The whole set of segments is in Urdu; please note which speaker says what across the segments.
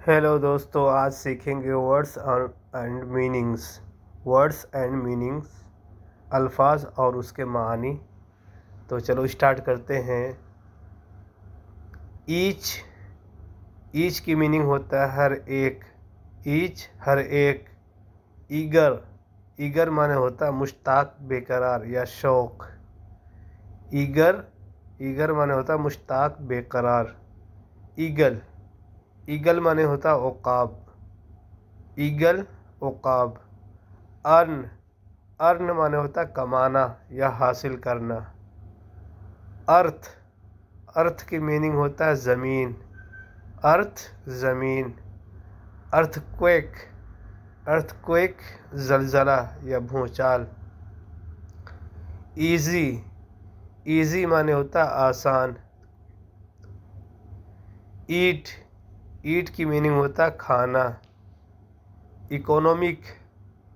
Speaker 1: ہیلو دوستو، آج سیکھیں گے ورڈس اینڈ میننگز، الفاظ اور اس کے معانی۔ تو چلو اسٹارٹ کرتے ہیں۔ ایچ کی میننگ ہوتا ہے ہر ایک، ہر ایک۔ ایگر معنی ہوتا ہے مشتاق، بے قرار یا شوق۔ ایگر معنی ہوتا ہے مشتاق، بے قرار۔ ایگل معنی ہوتا ہے عقاب۔ ارن معنی ہوتا ہے کمانا یا حاصل کرنا۔ ارتھ کی میننگ ہوتا ہے زمین، زمین۔ ارتھ کویک زلزلہ یا بھونچال۔ ایزی معنی ہوتا ہے آسان۔ ایٹ کی میننگ ہوتا ہے کھانا۔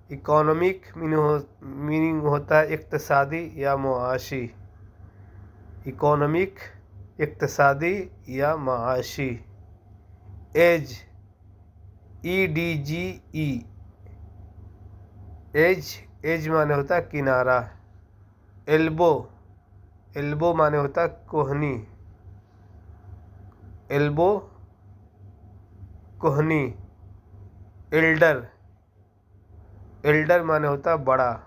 Speaker 1: اکانومک میننگ ہوتا ہے اقتصادی یا معاشی۔ اقتصادی یا معاشی۔ ایج معنی ہوتا ہے کنارہ۔ ایلبو معنی ہوتا ہے کوہنی۔ ایلڈر معنی ہوتا ہے بڑا۔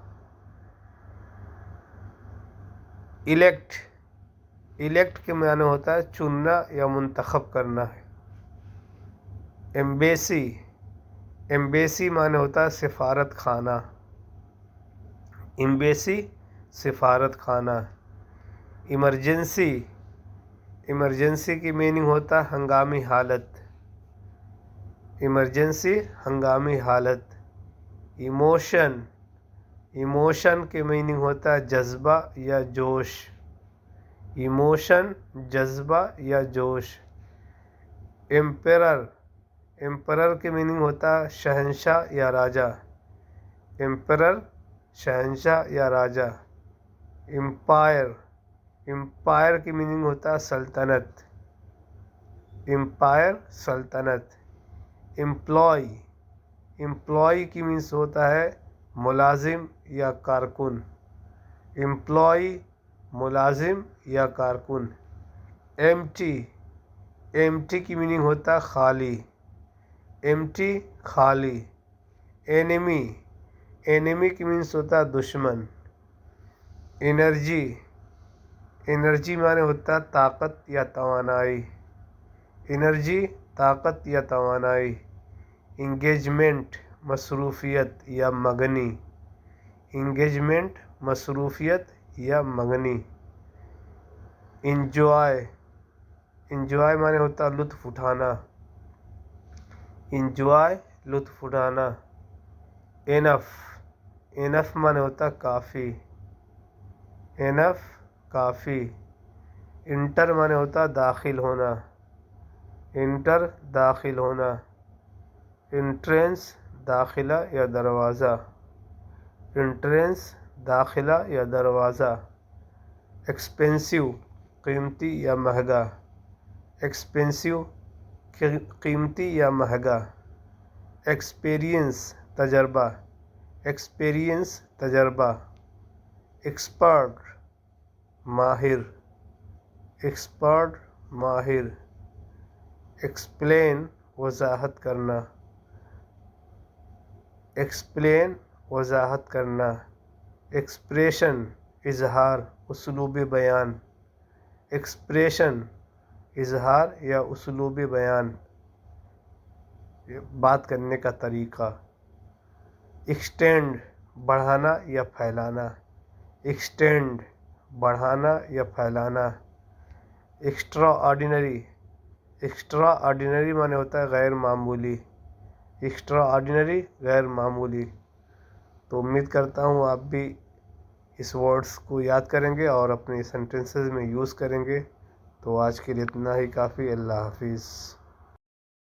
Speaker 1: الیکٹ کے معنی ہوتا ہے چننا یا منتخب کرنا ہے۔ ایمبیسی معنی ہوتا ہے سفارت خانہ۔ ایمرجنسی کی میننگ ہوتا ہے ہنگامی حالت۔ ایموشن کی میننگ ہوتا ہے جذبہ یا جوش۔ ایمپرر کی میننگ ہوتا ہے شہنشاہ یا راجا۔ امپائر کی میننگ ہوتا ہے سلطنت۔ امپلائی کی میننگ ہوتا ہے ملازم یا کارکن۔ ایمٹی کی میننگ ہوتا ہے خالی۔ اینیمی کی میننگ ہوتا ہے دشمن۔ انرجی معنی ہوتا ہے طاقت یا توانائی۔ انگیجمنٹ مصروفیت یا منگنی۔ انجوائے معنی ہوتا ہے لطف اٹھانا۔ انف معنی ہوتا ہے کافی۔ انٹر معنی ہوتا ہے داخل ہونا۔ انٹرنس داخلہ یا دروازہ۔ ایکسپینسو قیمتی یا مہنگا۔ ایکسپیرینس تجربہ۔ ایکسپرٹ ماہر۔ ایکسپلین وضاحت کرنا۔ ایکسپریشن اظہار، اسلوب بیان، بات کرنے کا طریقہ۔ ایکسٹینڈ بڑھانا یا پھیلانا۔ ایکسٹرا آرڈینری معنی ہوتا ہے غیر معمولی۔ تو امید کرتا ہوں آپ بھی اس ورڈز کو یاد کریں گے اور اپنی سینٹنسز میں یوز کریں گے۔ تو آج کے لیے اتنا ہی کافی۔ اللہ حافظ۔